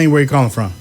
Where you calling from?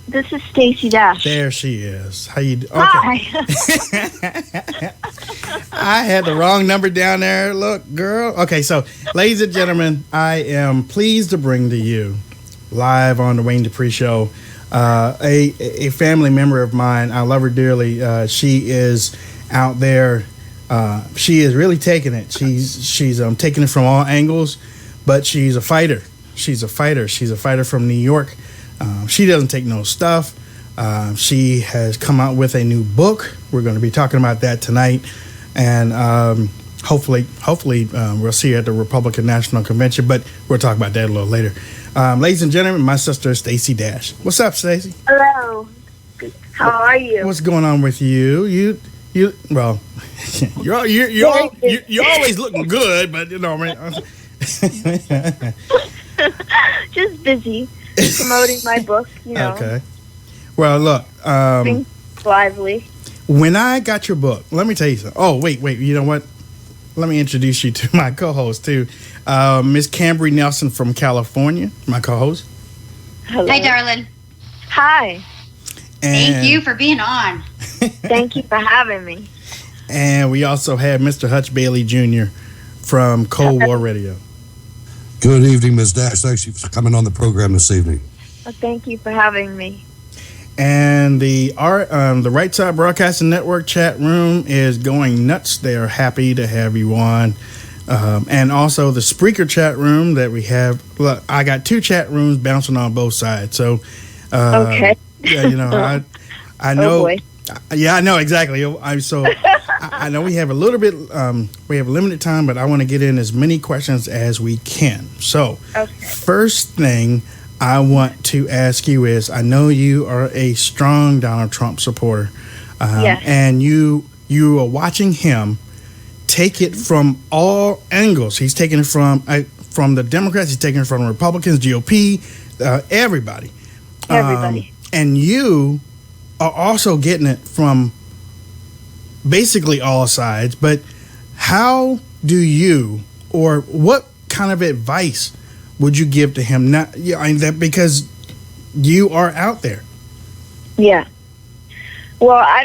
This is Stacey Dash. There she is. How you doing? Okay. Hi. I had the wrong number down there. Look, girl. Okay, so, ladies and gentlemen, I am pleased to bring to you, live on the Wayne Dupree Show, a family member of mine. I love her dearly. She is out there. She is really taking it. She's taking it from all angles, but she's a fighter. She's a fighter from New York. She doesn't take no stuff. She has come out with a new book. We're going to be talking about that tonight, and hopefully, we'll see her at the Republican National Convention. But we'll talk about that a little later. Ladies and gentlemen, my sister Stacey Dash. What's up, Stacey? Hello. How are you? What's going on with you? Well, you're always looking good, but you know, just busy promoting my book, you know. Okay. Well, look. Being lively. When I got your book, let me tell you something. Oh, wait. You know what? Let me introduce you to my co-host, too. Miss Cambry Nelson from California, my co-host. Hello. Hi, darling. Hi. Thank you for being on. Thank you for having me. And we also have Mr. Hutch Bailey Jr. from Cold War Radio. Good evening, Ms. Dash. Thanks for coming on the program this evening. Well, thank you for having me. And the Right Side Broadcasting Network chat room is going nuts. They are happy to have you on. And also the Spreaker chat room that we have. Look, I got two chat rooms bouncing on both sides. So, okay. Yeah, you know, I know. Oh boy. Yeah, I know exactly. I know we have a little bit. We have a limited time, but I want to get in as many questions as we can. So, First thing I want to ask you is, I know you are a strong Donald Trump supporter, yes. And you are watching him take it from all angles. He's taking it from the Democrats. He's taking it from the Republicans, GOP, everybody. Everybody. And you are also getting it from basically all sides. But how do you, or what kind of advice would you give to him? Because you are out there. Yeah. Well, I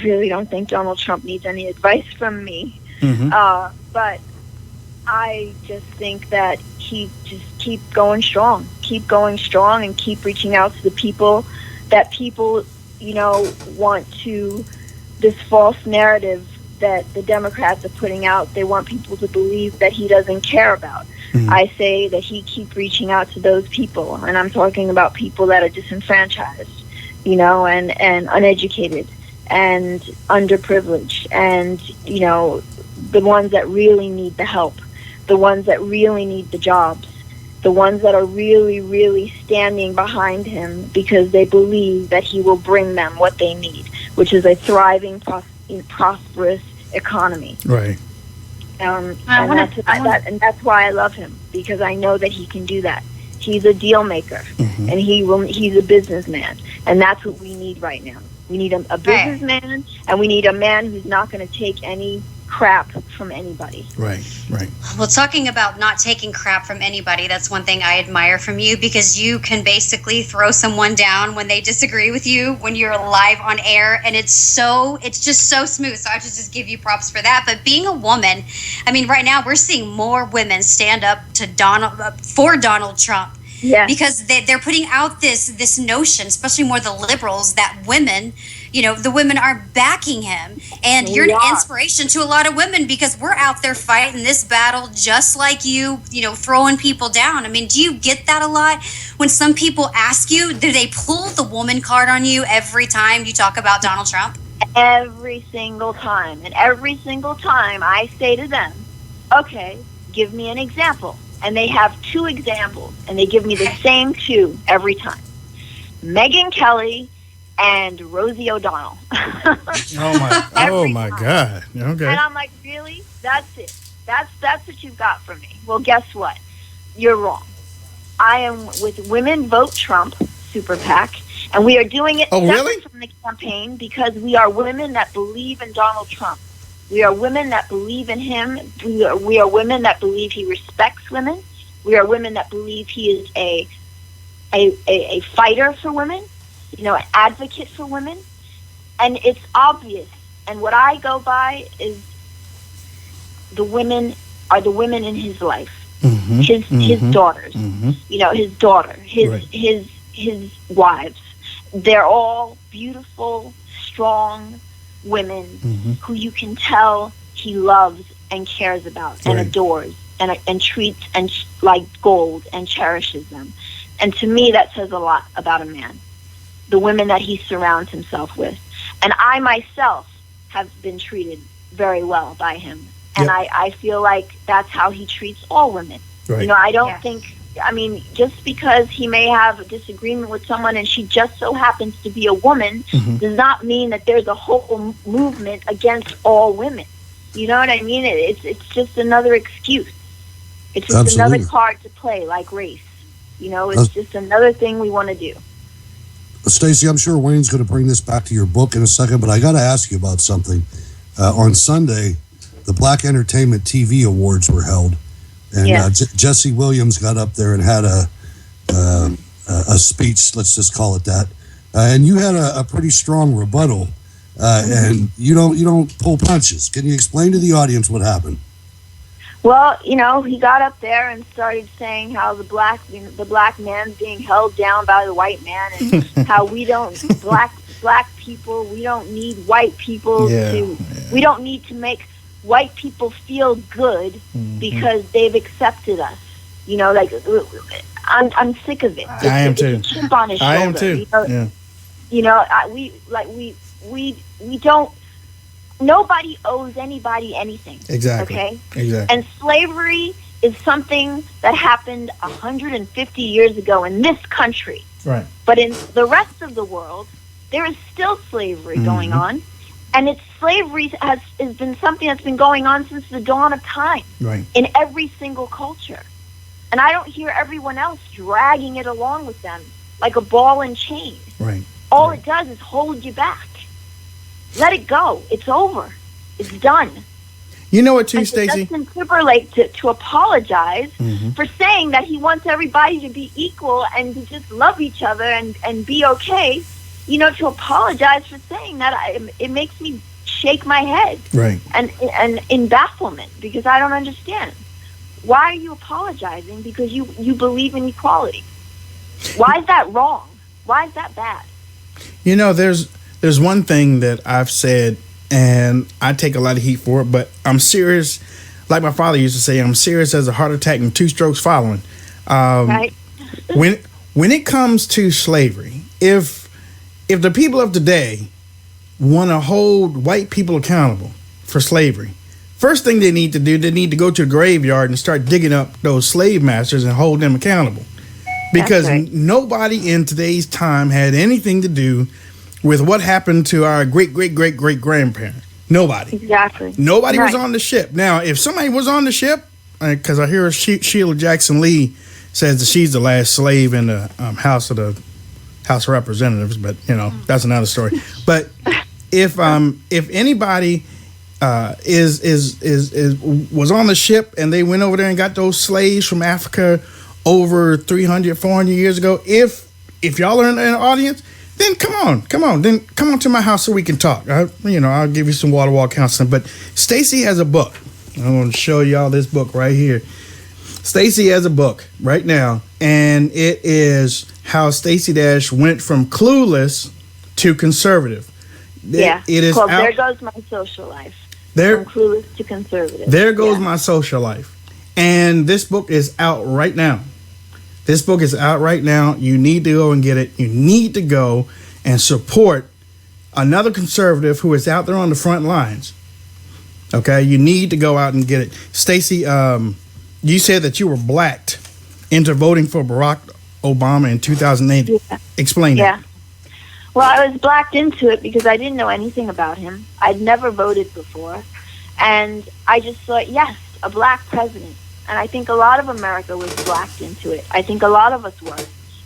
really don't think Donald Trump needs any advice from me. Mm-hmm. But I just think that he just keep going strong, and keep reaching out to the people that people, you know, want to, this false narrative that the Democrats are putting out. They want people to believe that he doesn't care about. Mm-hmm. I say that he keep reaching out to those people, and I'm talking about people that are disenfranchised, you know, and uneducated and underprivileged, and, you know, the ones that really need the help, the ones that really need the jobs, the ones that are really, really standing behind him because they believe that he will bring them what they need, which is a thriving, prosperous economy. Right. And that's why I love him, because I know that he can do that. He's a deal maker, mm-hmm. and he's a businessman, and that's what we need right now. We need a businessman, and we need a man who's not going to take any crap from anybody. Right. Well, talking about not taking crap from anybody, that's one thing I admire from you, because you can basically throw someone down when they disagree with you when you're live on air, and it's just so smooth. So I should just give you props for that. But being a woman, I mean, right now we're seeing more women stand up to for Donald Trump. Yeah. Because they're putting out this notion, especially more the liberals, that women, you know, the women are backing him. And you're an inspiration to a lot of women, because we're out there fighting this battle just like you know, throwing people down. I mean, do you get that a lot? When some people ask you, do they pull the woman card on you every time you talk about Donald Trump? Every single time. And every single time I say to them, okay, give me an example. And they have two examples, and they give me the same two every time. Megyn Kelly and Rosie O'Donnell. oh my God. Okay. And I'm like, really? That's it? That's what you've got for me? Well, guess what? You're wrong. I am with Women Vote Trump Super PAC, and we are doing it separate from the campaign, because we are women that believe in Donald Trump. We are women that believe in him. We are women that believe he respects women. We are women that believe he is a fighter for women, you know, an advocate for women. And it's obvious. And what I go by is the women are the women in his life. His daughters, you know, his daughter, his wives. They're all beautiful, strong women who you can tell he loves and cares about and adores and treats and like gold and cherishes them. And to me, that says a lot about a man, the women that he surrounds himself with. And I myself have been treated very well by him. And I feel like that's how he treats all women. You know, I don't think, I mean, just because he may have a disagreement with someone and she just so happens to be a woman does not mean that there's a whole movement against all women. You know what I mean? It's just another excuse. It's just another card to play, like race. You know, it's just another thing we want to do. Stacey, I'm sure Wayne's going to bring this back to your book in a second, but I got to ask you about something. On Sunday, the Black Entertainment TV Awards were held, and Jesse Williams got up there and had a speech, let's just call it that, and you had a pretty strong rebuttal, and you don't pull punches. Can you explain to the audience what happened? Well, you know, he got up there and started saying how the black man's being held down by the white man, and how we don't black people, we don't need white people we don't need to make white people feel good because they've accepted us. You know, like I'm sick of it. I am too. It's a chip on his shoulder. I am too. You know, we don't. Nobody owes anybody anything. Exactly. Okay. Exactly. And slavery is something that happened 150 years ago in this country. Right. But in the rest of the world, there is still slavery going on, and slavery has been something that's been going on since the dawn of time. Right. In every single culture, and I don't hear everyone else dragging it along with them like a ball and chain. Right. All it does is hold you back. Let it go. It's over. It's done. You know what, too, and Stacey? Justin Timberlake to apologize for saying that he wants everybody to be equal and to just love each other and be okay. You know, to apologize for saying that, it makes me shake my head. Right. And in bafflement, because I don't understand. Why are you apologizing? Because you believe in equality. Why is that wrong? Why is that bad? You know, there's one thing that I've said, and I take a lot of heat for it, but I'm serious. Like my father used to say, I'm serious as a heart attack and 2 strokes following. Right. when it comes to slavery, if the people of today want to hold white people accountable for slavery, first thing they need to do, they need to go to the graveyard and start digging up those slave masters and hold them accountable. Because nobody in today's time had anything to do with what happened to our great-great-great-great-grandparents. Nobody. Exactly. Nobody was on the ship. Now, if somebody was on the ship, because I hear Sheila Jackson Lee says that she's the last slave in the House of Representatives, but you know that's another story. But if anybody was on the ship and they went over there and got those slaves from Africa over 300, 400 years ago, if y'all are in the audience, then come on to my house so we can talk. I'll give you some wall-to-wall counseling. But Stacey has a book. I'm going to show y'all this book right here. Stacey has a book right now, and it is how Stacey Dash went from clueless to conservative. Yeah, it is called There Goes My Social Life. From clueless to conservative. There goes my social life. And this book is out right now. This book is out right now. You need to go and get it. You need to go and support another conservative who is out there on the front lines. Okay, you need to go out and get it. Stacey, you said that you were blacked into voting for Barack Obama in 2008. Yeah. Explain that. Well, I was blacked into it because I didn't know anything about him. I'd never voted before. And I just thought, yes, a black president. And I think a lot of America was blacked into it. I think a lot of us were.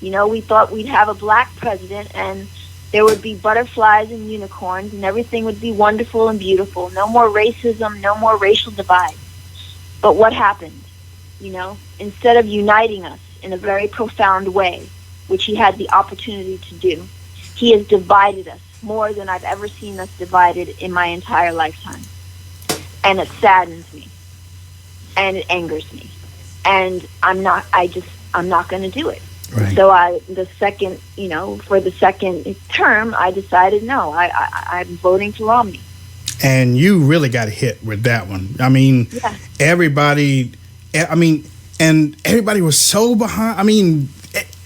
You know, we thought we'd have a black president and there would be butterflies and unicorns and everything would be wonderful and beautiful. No more racism, no more racial divide. But what happened? instead of uniting us in a very profound way, which he had the opportunity to do, he has divided us more than I've ever seen us divided in my entire lifetime. And it saddens me. And it angers me. And I'm not going to do it. Right. So for the second term, I decided, no, I'm voting for Romney. And you really got hit with that one. I mean, everybody was so behind. I mean,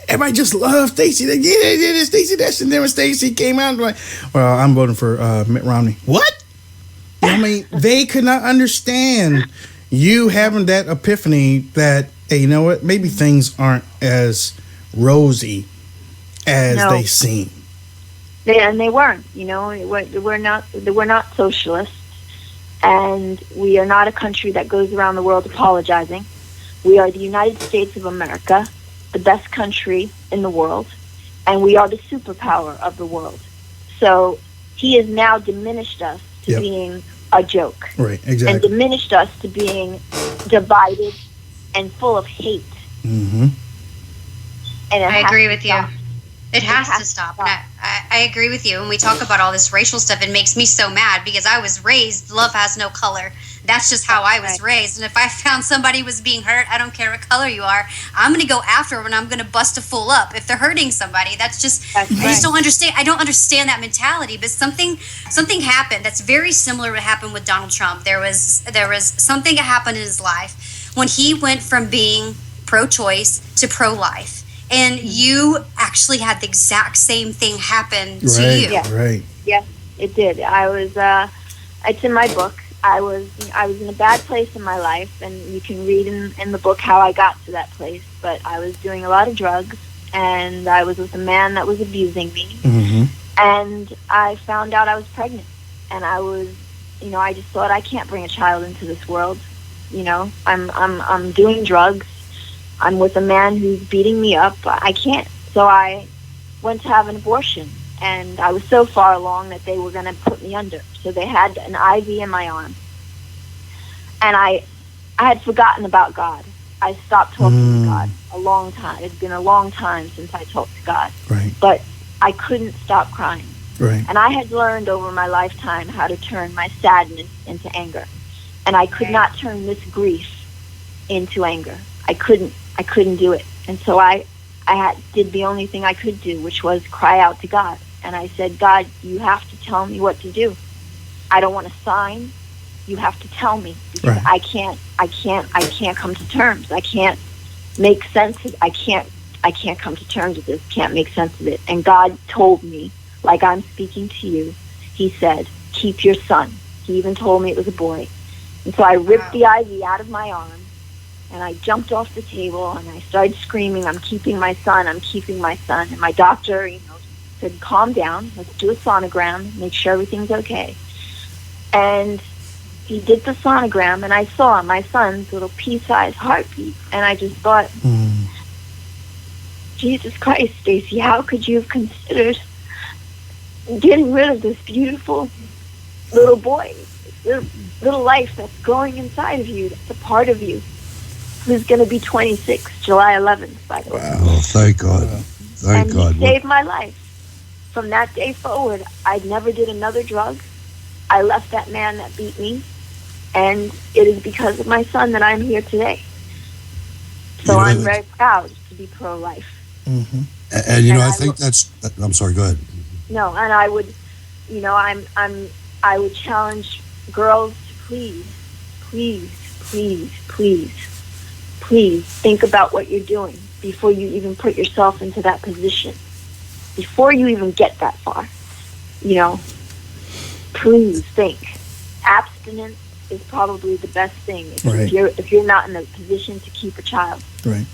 everybody just loved Stacey. They did Stacey this. And then when Stacey came out, like, well, I'm voting for Mitt Romney. What? I mean, they could not understand you having that epiphany that, hey, you know what? Maybe things aren't as rosy as they seem. And they weren't. We're not socialists, and we are not a country that goes around the world apologizing. We are the United States of America, the best country in the world, and we are the superpower of the world. So he has now diminished us to being a joke. Right, exactly. And diminished us to being divided and full of hate. Mm-hmm. And I agree with you. It has to stop. I agree with you. When we talk about all this racial stuff, it makes me so mad because I was raised, love has no color. That's just how I was raised. And if I found somebody was being hurt, I don't care what color you are, I'm going to go after them and I'm going to bust a fool up. If they're hurting somebody, I just don't understand. I don't understand that mentality. But something happened that's very similar to what happened with Donald Trump. There was something that happened in his life when he went from being pro-choice to pro-life. And you actually had the exact same thing happen to you. Yeah. Right. Yes, it did. I was. It's in my book. I was in a bad place in my life, and you can read in the book how I got to that place. But I was doing a lot of drugs, and I was with a man that was abusing me. Mm-hmm. And I found out I was pregnant, and I was, I just thought I can't bring a child into this world. I'm doing drugs. I'm with a man who's beating me up. I can't. So I went to have an abortion, and I was so far along that they were going to put me under. So they had an IV in my arm. And I had forgotten about God. I stopped talking to God a long time. It's been a long time since I talked to God. Right. But I couldn't stop crying. Right. And I had learned over my lifetime how to turn my sadness into anger. And I could not turn this grief into anger. I couldn't do it. And so I did the only thing I could do, which was cry out to God. And I said, God, you have to tell me what to do. I don't want to sign. You have to tell me, because I can't come to terms. I can't make sense of it. I can't come to terms with this. Can't make sense of it. And God told me, like I'm speaking to you, he said, keep your son. He even told me it was a boy. And so I ripped the IV out of my arm, and I jumped off the table, and I started screaming, I'm keeping my son, I'm keeping my son. And my doctor, said, calm down, let's do a sonogram, make sure everything's okay. And he did the sonogram, and I saw my son's little pea-sized heartbeat, and I just thought, Jesus Christ, Stacey, how could you have considered getting rid of this beautiful little boy, little life that's growing inside of you, that's a part of you, who's going to be 26, July 11th, by the way. Wow, thank God. Thank God. He saved my life. From that day forward, I never did another drug. I left that man that beat me, and it is because of my son that I'm here today. So I'm very proud to be pro-life. Mm-hmm. And I think that's. I'm sorry. Go ahead. No, and I would, I would challenge girls to please think about what you're doing before you even put yourself into that position. Before you even get that far, please think. Abstinence is probably the best thing if you're not in a position to keep a child. Right.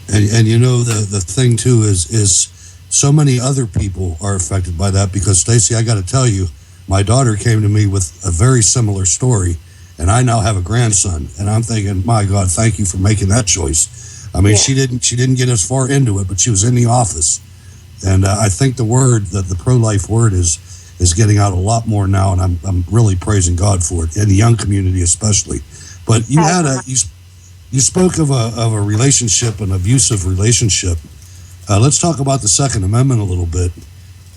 And the thing too is so many other people are affected by that, because Stacey, I got to tell you, my daughter came to me with a very similar story, and I now have a grandson, and I'm thinking, my God, thank you for making that choice. I mean, she didn't get as far into it, but she was in the office, and I think the pro-life word is getting out a lot more now, and I'm really praising God for it, in the young community especially. But you You spoke of a relationship, an abusive relationship. Let's talk about the Second Amendment a little bit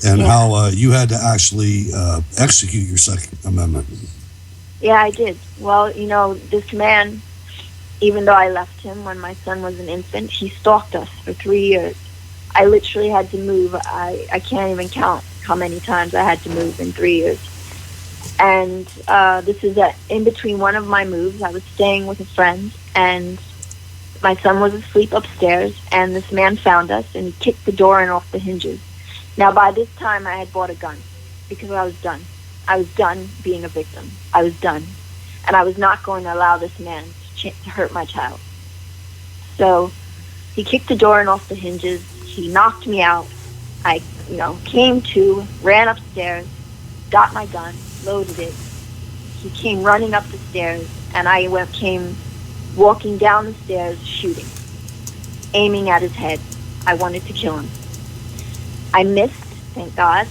and how you had to actually execute your Second Amendment. Yeah, I did. Well, this man, even though I left him when my son was an infant, he stalked us for 3 years. I literally had to move. I can't even count how many times I had to move in 3 years. And this is in between one of my moves. I was staying with a friend, and my son was asleep upstairs, and this man found us, and he kicked the door in off the hinges. Now, by this time, I had bought a gun because I was done. I was done being a victim. I was done. And I was not going to allow this man to hurt my child. So he kicked the door in off the hinges. He knocked me out. I, came to, ran upstairs, got my gun, loaded it. He came running up the stairs, and I came walking down the stairs, shooting, aiming at his head. I wanted to kill him. I missed, thank God,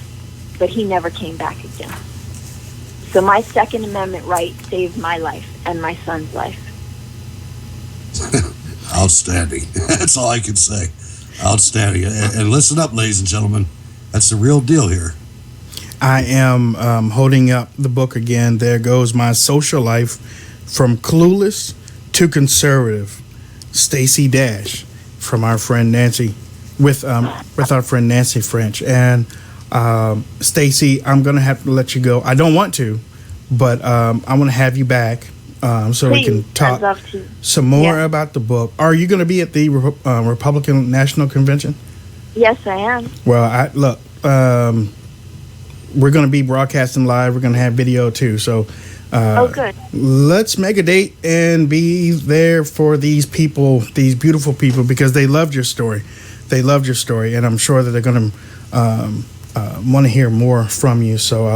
but he never came back again. So my Second Amendment right saved my life and my son's life. Outstanding. That's all I can say. Outstanding. And listen up, ladies and gentlemen. That's the real deal here. I am holding up the book again. There goes my social life from clueless to conservative. Stacey Dash from our friend Nancy, with our friend Nancy French. And Stacey, I'm going to have to let you go. I don't want to, but I want to have you back so Please, we can talk some more about the book. Are you going to be at the Republican National Convention? Yes, I am. Well, look, we're going to be broadcasting live. We're going to have video too. So good. Let's make a date and be there for these people, these beautiful people, because they loved your story. They loved your story, and I'm sure that they're going to want to hear more from you. So,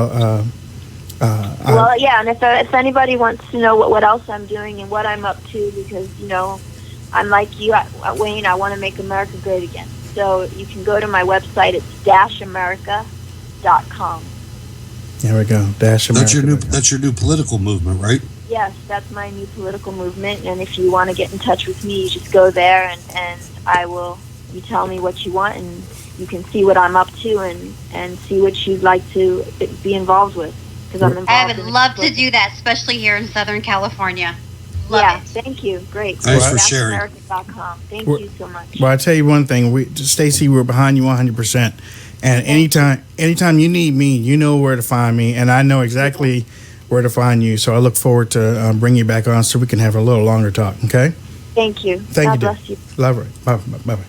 and if anybody wants to know what else I'm doing and what I'm up to, because I'm like you, Wayne. I want to make America great again. So you can go to my website. It's dashamerica.com. There we go. Dash America. That's your new political movement, right? Yes, that's my new political movement. And if you want to get in touch with me, you just go there, and I will. You tell me what you want, and you can see what I'm up to, and see what you'd like to be involved with. Because I'm involved. I would love to do that, especially here in Southern California. Love it. Thank you. Great. Thanks for sharing. DashAmerica.com. Thank you so much. Well, I tell you one thing, Stacey, we're behind you 100%. And anytime you need me, you know where to find me, and I know exactly where to find you. So I look forward to bringing you back on so we can have a little longer talk. Okay. Thank you. Thank you. God bless you. Love it. Bye bye.